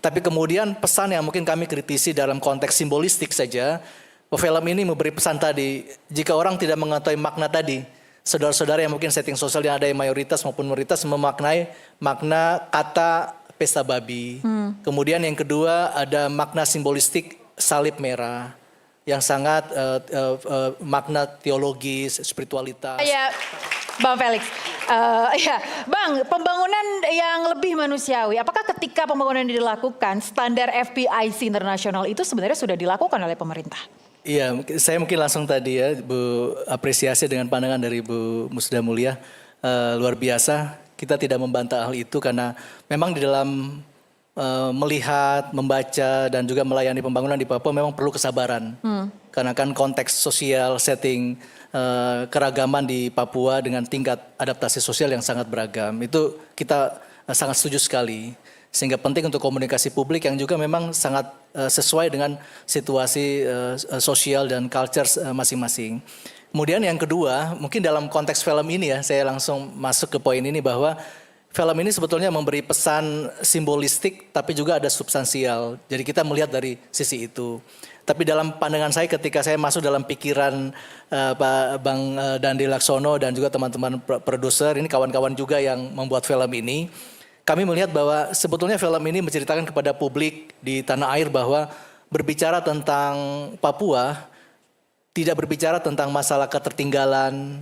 Tapi kemudian pesan yang mungkin kami kritisi dalam konteks simbolistik saja, film ini memberi pesan tadi, jika orang tidak mengetahui makna tadi, saudara-saudara yang mungkin setting sosial yang ada yang mayoritas maupun minoritas memaknai makna kata pesta babi. Kemudian yang kedua ada makna simbolistik salib merah yang sangat makna teologis, spiritualitas. Ya, Bang Felix. Ya, Bang, pembangunan yang lebih manusiawi. Apakah ketika pembangunan ini dilakukan, standar FPIC internasional itu sebenarnya sudah dilakukan oleh pemerintah? Iya, saya mungkin langsung tadi ya, Bu, apresiasi dengan pandangan dari Bu Musda Mulia, luar biasa. Kita tidak membantah hal itu karena memang di dalam melihat, membaca dan juga melayani pembangunan di Papua memang perlu kesabaran. Karena kan konteks sosial, setting keragaman di Papua dengan tingkat adaptasi sosial yang sangat beragam. Itu kita sangat setuju sekali. Sehingga penting untuk komunikasi publik yang juga memang sangat sesuai dengan situasi sosial dan culture masing-masing. Kemudian yang kedua, mungkin dalam konteks film ini ya, saya langsung masuk ke poin ini bahwa film ini sebetulnya memberi pesan simbolistik tapi juga ada substansial. Jadi kita melihat dari sisi itu. Tapi dalam pandangan saya ketika saya masuk dalam pikiran Pak Bang Dandi Laksono dan juga teman-teman produser, ini kawan-kawan juga yang membuat film ini, kami melihat bahwa sebetulnya film ini menceritakan kepada publik di tanah air bahwa berbicara tentang Papua tidak berbicara tentang masalah ketertinggalan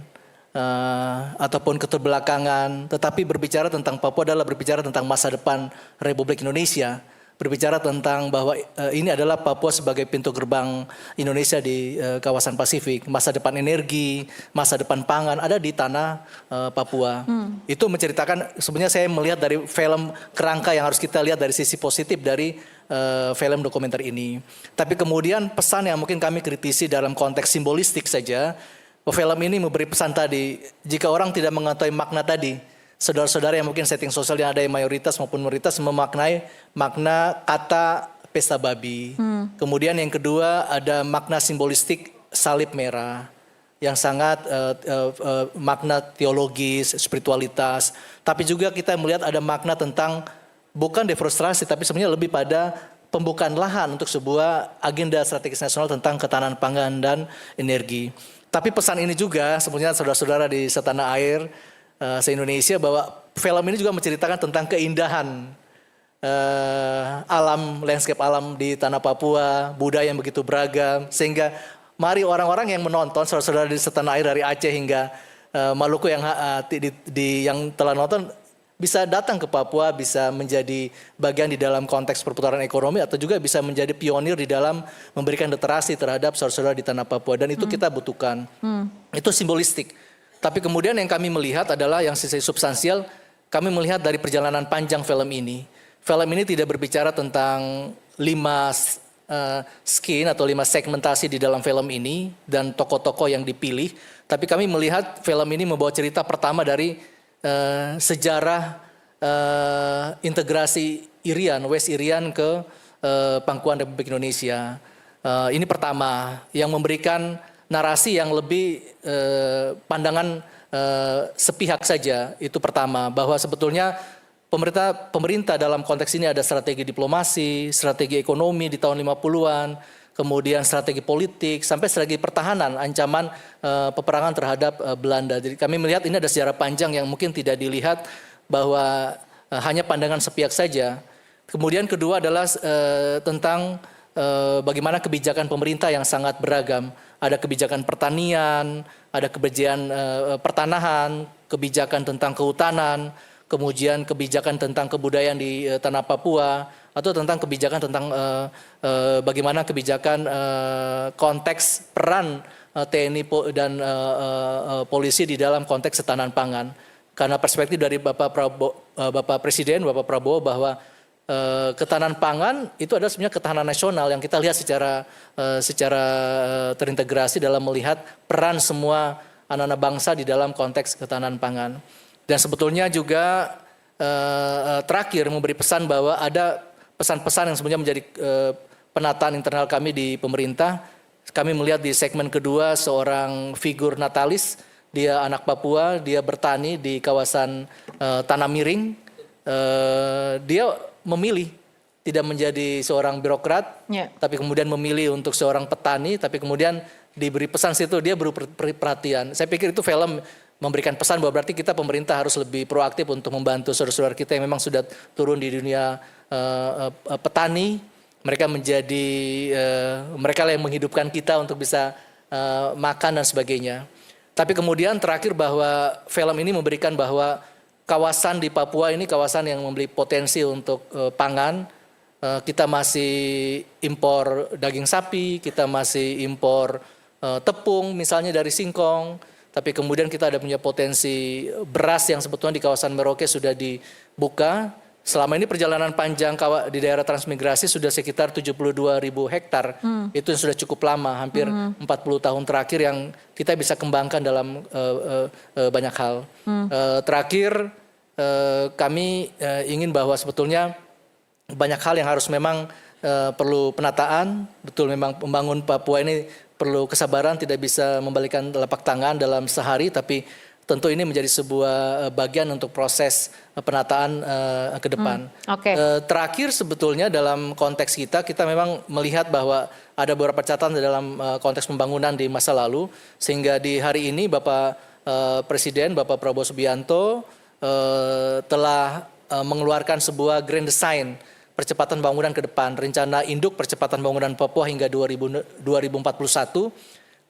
ataupun keterbelakangan, tetapi berbicara tentang Papua adalah berbicara tentang masa depan Republik Indonesia. Berbicara tentang bahwa ini adalah Papua sebagai pintu gerbang Indonesia di kawasan Pasifik. Masa depan energi, masa depan pangan ada di tanah Papua. Itu menceritakan, sebenarnya saya melihat dari film kerangka yang harus kita lihat dari sisi positif dari film dokumenter ini. Tapi kemudian pesan yang mungkin kami kritisi dalam konteks simbolistik saja, film ini memberi pesan tadi, jika orang tidak mengetahui makna tadi, saudara-saudara yang mungkin setting sosial yang ada yang mayoritas maupun minoritas memaknai makna kata pesta babi. Kemudian yang kedua ada makna simbolistik salib merah yang sangat makna teologis, spiritualitas. Tapi juga kita melihat ada makna tentang bukan deforestasi tapi sebenarnya lebih pada pembukaan lahan untuk sebuah agenda strategis nasional tentang ketahanan pangan dan energi. Tapi pesan ini juga sebenarnya saudara-saudara di setanah air se-Indonesia bahwa film ini juga menceritakan tentang keindahan alam, landscape alam di tanah Papua, budaya yang begitu beragam. Sehingga mari orang-orang yang menonton, saudara-saudara di setanah air dari Aceh hingga Maluku yang telah nonton bisa datang ke Papua, bisa menjadi bagian di dalam konteks perputaran ekonomi atau juga bisa menjadi pionir di dalam memberikan literasi terhadap saudara-saudara di tanah Papua. Dan itu kita butuhkan. Itu simbolistik. Tapi kemudian yang kami melihat adalah yang sisi substansial, kami melihat dari perjalanan panjang film ini. Film ini tidak berbicara tentang 5 skin atau 5 segmentasi di dalam film ini dan tokoh-tokoh yang dipilih. Tapi kami melihat film ini membawa cerita pertama dari sejarah integrasi Irian, West Irian ke Pangkuan Republik Indonesia. Ini pertama yang memberikan narasi yang lebih pandangan sepihak saja, itu pertama, bahwa sebetulnya pemerintah dalam konteks ini ada strategi diplomasi, strategi ekonomi di tahun 50-an, kemudian strategi politik, sampai strategi pertahanan, ancaman peperangan terhadap Belanda. Jadi kami melihat ini ada sejarah panjang yang mungkin tidak dilihat bahwa hanya pandangan sepihak saja. Kemudian kedua adalah tentang bagaimana kebijakan pemerintah yang sangat beragam. Ada kebijakan pertanian, ada kebijakan pertanahan, kebijakan tentang kehutanan, kemudian kebijakan tentang kebudayaan di tanah Papua, atau tentang kebijakan tentang bagaimana kebijakan konteks peran TNI dan polisi di dalam konteks ketahanan pangan. Karena perspektif dari Bapak Presiden, Bapak Prabowo bahwa ketahanan pangan itu adalah sebenarnya ketahanan nasional yang kita lihat secara terintegrasi dalam melihat peran semua anak-anak bangsa di dalam konteks ketahanan pangan. Dan sebetulnya juga terakhir memberi pesan bahwa ada pesan-pesan yang sebenarnya menjadi penataan internal kami di pemerintah. Kami melihat di segmen kedua seorang figur Natalis, dia anak Papua, dia bertani di kawasan Tanah Miring. Dia memilih tidak menjadi seorang birokrat, tapi kemudian memilih untuk seorang petani, tapi kemudian diberi pesan situ dia beri perhatian. Saya pikir itu film memberikan pesan bahwa berarti kita pemerintah harus lebih proaktif untuk membantu saudara-saudara kita yang memang sudah turun di dunia petani. Mereka menjadi mereka yang menghidupkan kita untuk bisa makan dan sebagainya. Tapi kemudian terakhir bahwa film ini memberikan bahwa kawasan di Papua ini kawasan yang memiliki potensi untuk pangan. Kita masih impor daging sapi, kita masih impor tepung misalnya dari singkong, tapi kemudian kita ada punya potensi beras yang sebetulnya di kawasan Merauke sudah dibuka. Selama ini perjalanan panjang di daerah transmigrasi sudah sekitar 72.000 hektar. Itu yang sudah cukup lama, hampir 40 tahun terakhir yang kita bisa kembangkan dalam banyak hal. Terakhir kami ingin bahwa sebetulnya banyak hal yang harus memang perlu penataan. Betul, memang membangun Papua ini perlu kesabaran, tidak bisa membalikan telapak tangan dalam sehari, tapi tentu ini menjadi sebuah bagian untuk proses penataan ke depan. Terakhir sebetulnya dalam konteks kita memang melihat bahwa ada beberapa catatan dalam konteks pembangunan di masa lalu, sehingga di hari ini Bapak Presiden, Bapak Prabowo Subianto telah mengeluarkan sebuah grand design percepatan pembangunan ke depan, rencana induk percepatan pembangunan Papua hingga 2041.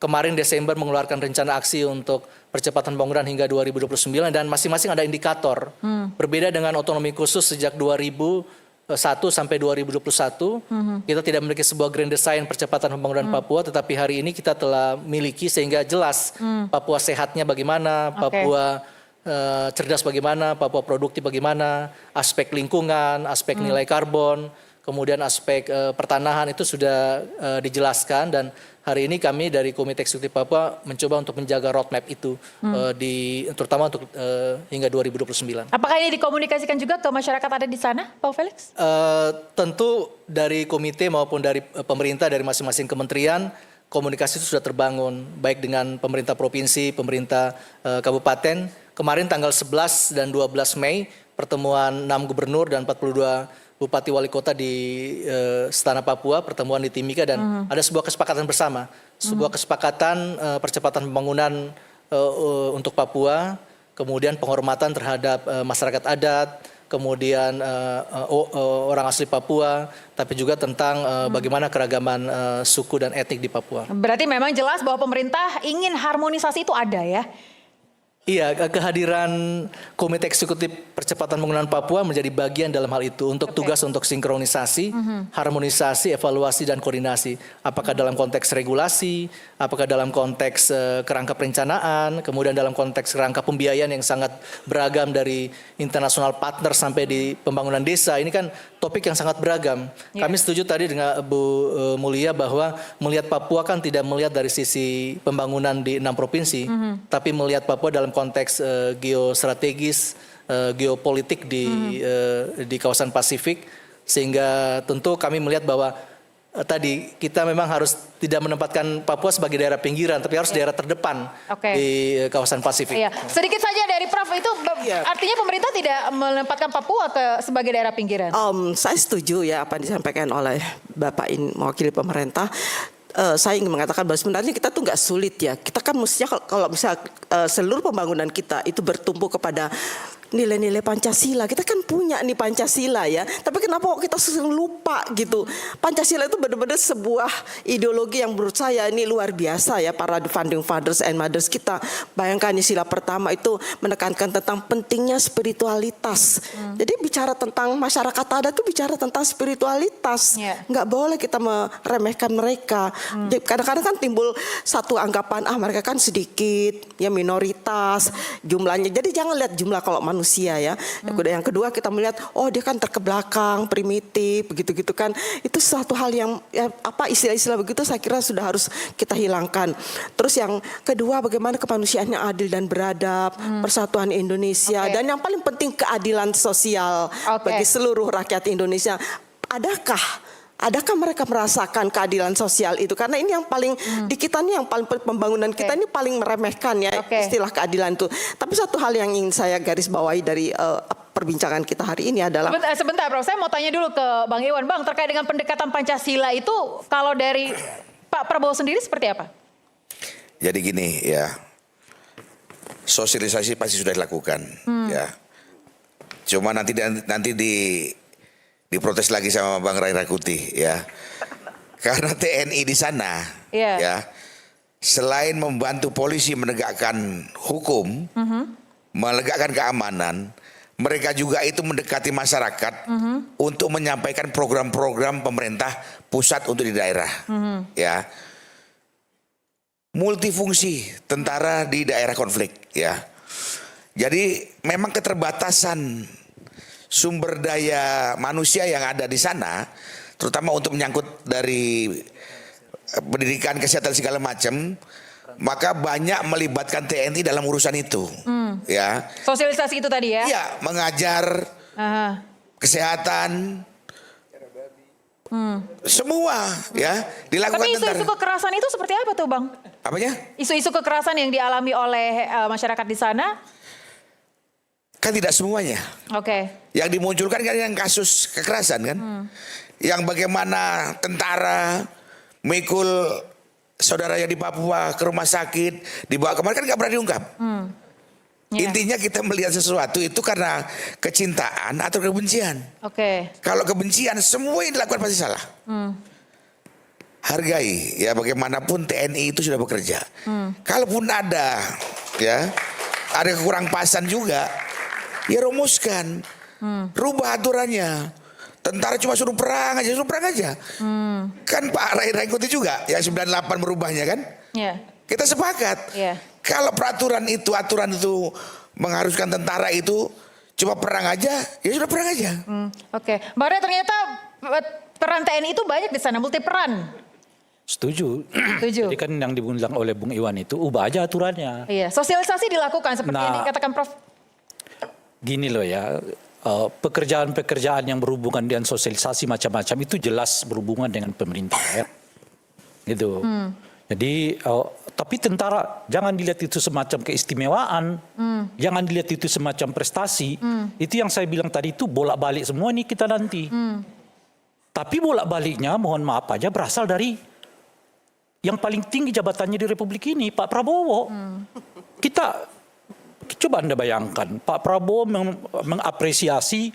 Kemarin Desember mengeluarkan rencana aksi untuk percepatan pembangunan hingga 2029 dan masing-masing ada indikator. Berbeda dengan otonomi khusus sejak 2001 sampai 2021, kita tidak memiliki sebuah grand design percepatan pembangunan Papua, tetapi hari ini kita telah miliki sehingga jelas Papua sehatnya bagaimana, Papua cerdas bagaimana, Papua produktif bagaimana, aspek lingkungan, aspek nilai karbon, kemudian aspek pertanahan itu sudah dijelaskan, dan hari ini kami dari Komite Eksekutif Papua mencoba untuk menjaga roadmap itu terutama untuk hingga 2029. Apakah ini dikomunikasikan juga ke masyarakat ada di sana, Pak Felix? Tentu dari komite maupun dari pemerintah, dari masing-masing kementerian, komunikasi itu sudah terbangun baik dengan pemerintah provinsi, pemerintah kabupaten. Kemarin tanggal 11 dan 12 Mei pertemuan 6 gubernur dan 42 bupati wali kota di Setana Papua, pertemuan di Timika, dan ada sebuah kesepakatan bersama, sebuah kesepakatan percepatan pembangunan untuk Papua, kemudian penghormatan terhadap masyarakat adat, kemudian orang asli Papua, tapi juga tentang bagaimana keragaman suku dan etnik di Papua. Berarti memang jelas bahwa pemerintah ingin harmonisasi itu ada ya? Iya, kehadiran Komite Eksekutif Percepatan Pembangunan Papua menjadi bagian dalam hal itu untuk tugas untuk sinkronisasi, harmonisasi, evaluasi, dan koordinasi. Apakah dalam konteks regulasi, apakah dalam konteks kerangka perencanaan, kemudian dalam konteks kerangka pembiayaan yang sangat beragam dari internasional partner sampai di pembangunan desa. Ini kan topik yang sangat beragam. Kami setuju tadi dengan Bu Mulia bahwa melihat Papua kan tidak melihat dari sisi pembangunan di 6 provinsi, tapi melihat Papua dalam konteks geostrategis, geopolitik di kawasan Pasifik, sehingga tentu kami melihat bahwa tadi kita memang harus tidak menempatkan Papua sebagai daerah pinggiran, tapi harus daerah terdepan di kawasan Pasifik. Sedikit saja dari Prof, itu artinya pemerintah tidak menempatkan Papua sebagai daerah pinggiran? Saya setuju ya apa yang disampaikan oleh Bapak ini mewakili pemerintah. Saya ingin mengatakan bahwa sebenarnya kita tuh nggak sulit ya. Kita kan mestinya kalau bisa seluruh pembangunan kita itu bertumpu kepada nilai-nilai Pancasila. Kita kan punya nih Pancasila ya. Tapi kenapa kok kita sering lupa gitu. Pancasila itu benar-benar sebuah ideologi yang menurut saya ini luar biasa ya. Para founding fathers and mothers kita. Bayangkan sila pertama itu menekankan tentang pentingnya spiritualitas. Jadi bicara tentang masyarakat adat itu bicara tentang spiritualitas. Nggak boleh kita meremehkan mereka. Kadang-kadang kan timbul satu anggapan, mereka kan sedikit, ya minoritas jumlahnya. Jadi jangan lihat jumlah kalau manusia ya. Yang kedua kita melihat, dia kan terkebelakang, primitif, begitu-gitu kan. Itu suatu hal yang istilah-istilah begitu saya kira sudah harus kita hilangkan. Terus yang kedua bagaimana kemanusiaan yang adil dan beradab, persatuan Indonesia, dan yang paling penting keadilan sosial bagi seluruh rakyat Indonesia. Adakah mereka merasakan keadilan sosial itu? Karena ini yang paling di kita nih, yang paling pembangunan kita ini paling meremehkan ya istilah keadilan itu. Tapi satu hal yang ingin saya garis bawahi dari perbincangan kita hari ini adalah Sebentar Prof, saya mau tanya dulu ke Bang Iwan. Bang, terkait dengan pendekatan Pancasila itu kalau dari Pak Prabowo sendiri seperti apa? Jadi gini ya, sosialisasi pasti sudah dilakukan ya. Cuma nanti diprotes lagi sama Bang Ray Rangkuti ya. Karena TNI di sana ya, selain membantu polisi menegakkan hukum, menegakkan keamanan, mereka juga itu mendekati masyarakat untuk menyampaikan program-program pemerintah pusat untuk di daerah. Ya. Multifungsi tentara di daerah konflik ya. Jadi memang keterbatasan sumber daya manusia yang ada di sana, terutama untuk menyangkut dari pendidikan, kesehatan segala macam, maka banyak melibatkan TNI dalam urusan itu. Ya. Sosialisasi itu tadi ya? Iya, mengajar kesehatan, semua ya dilakukan. Tapi isu-isu kekerasan itu seperti apa tuh Bang? Apanya? Isu-isu kekerasan yang dialami oleh masyarakat di sana? Kan tidak semuanya. Oke. Yang dimunculkan kan yang kasus kekerasan kan. Yang bagaimana tentara mikul saudaranya di Papua ke rumah sakit, dibawa kemana kan gak pernah diungkap. Intinya kita melihat sesuatu itu karena kecintaan atau kebencian. Oke. Kalau kebencian semua yang dilakukan pasti salah. Hargai ya, bagaimanapun TNI itu sudah bekerja. Kalaupun ada kekurang pasan juga, ya rumuskan, rubah aturannya. Tentara cuma suruh perang aja. Kan Pak Ray Rangkuti juga yang 98 merubahnya kan? Iya. Kita sepakat. Iya. Kalau aturan itu mengharuskan tentara itu cuma perang aja, ya sudah perang aja. Oke. Mbak Ray, ternyata peran TNI itu banyak di sana, multi peran. Setuju. Setuju. Jadi kan yang dibilang oleh Bung Iwan itu ubah aja aturannya. Iya, sosialisasi dilakukan seperti yang dikatakan Prof. Gini loh ya, pekerjaan-pekerjaan yang berhubungan dengan sosialisasi macam-macam itu jelas berhubungan dengan pemerintah ya. Gitu. Jadi tapi tentara jangan dilihat itu semacam keistimewaan, jangan dilihat itu semacam prestasi. Itu yang saya bilang tadi itu bolak-balik semua nih kita nanti. Tapi bolak-baliknya mohon maaf aja berasal dari yang paling tinggi jabatannya di Republik ini, Pak Prabowo. Kita coba Anda bayangkan, Pak Prabowo mengapresiasi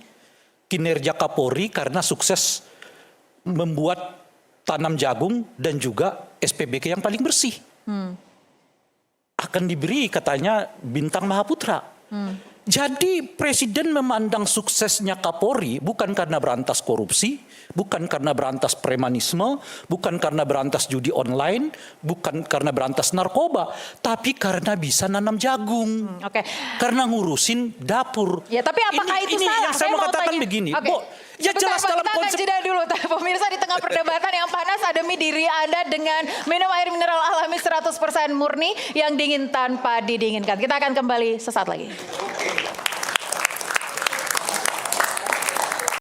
kinerja Kapolri karena sukses membuat tanam jagung dan juga SPBK yang paling bersih. Akan diberi katanya bintang Mahaputra. Jadi presiden memandang suksesnya Kapolri bukan karena berantas korupsi, bukan karena berantas premanisme, bukan karena berantas judi online, bukan karena berantas narkoba, tapi karena bisa nanam jagung. Oke. Karena ngurusin dapur. Ya, tapi apakah itu ini salah? yang saya mau katakan begini. Oke. Ya Sebentar, jelas dalam kita akan konsep. jeda dulu. Pemirsa, di tengah perdebatan yang panas, ademi diri Anda dengan minum air mineral alami 100% murni yang dingin tanpa didinginkan. Kita akan kembali sesaat lagi.